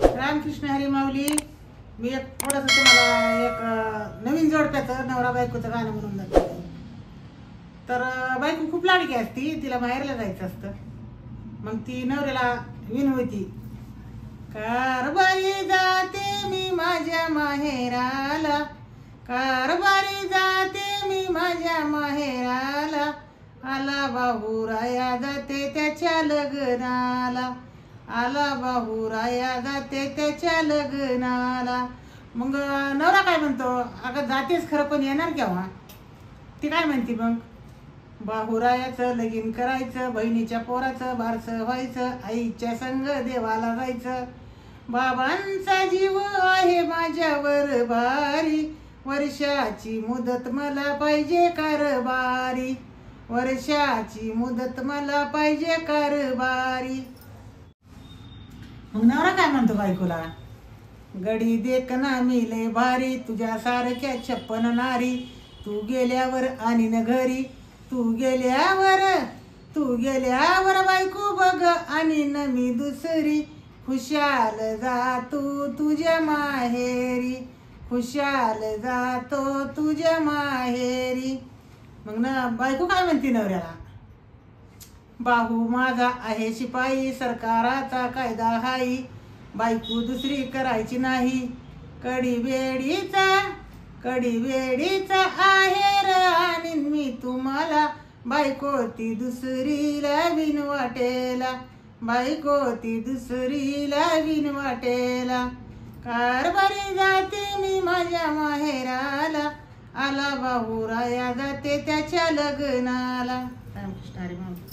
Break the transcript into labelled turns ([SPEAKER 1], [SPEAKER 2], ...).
[SPEAKER 1] रामकृष्ण हरी माऊली। मी एक थोडंसं तुम्हाला एक नवीन जोडप्याचं नवरा बायकोचं गाणं म्हणून दाखवते। तर बायको खूप लाडकी असती, तिला माहेरला जायचं असतं। मग ती नवऱ्याला विनवती, कारभारी जाते मी माझ्या माहेराला, कारभारी जाते मी माझ्या माहेराला, आला बाहुराया जाते त्याच्या लग्नाला, आला बाहुराया जाते त्याच्या लग्नाला। मग नवरा काय म्हणतो, अगं जातेच खरं पण येणार केव्हा? ती काय म्हणते मग, बाहुरायाचं लगीन करायचं, बहिणीच्या पोराचं बारसं व्हायचं, आईच्या संग देवाला जायचं, बाबांचा जीव आहे माझ्यावर भारी, वर्षाची मुदत मला पाहिजे कारभारी, वर्षाची मुदत मला पाहिजे कारभारी। मग नवरा काय म्हणतो बायकोला, गडी देखना मी लय भारी, तुझ्या सारख्या 56 नारी, तू गेल्यावर आणि न घरी, तू गेल्यावर बायको बघ आणि न मी दुसरी, खुशाल जातो तुझ्या माहेरी, खुशाल जातो तुझ्या माहेरी। मग ना बायको काय म्हणते नवऱ्याला, बाहू माझा आहे शिपाई, सरकाराचा कायदा हाई, बायको दुसरी करायची नाही, कडी वेडीचा आहेर आणीन मी तुम्हाला, बायको ती दुसरीला बिन वाटेला, बायको ती दुसरीला बिन वाटेला, कारभारी जाते मी माझ्या माहेराला, आला बाहुराया जाते त्याच्या लग्नाला। रामकृष्ण हरी माऊली।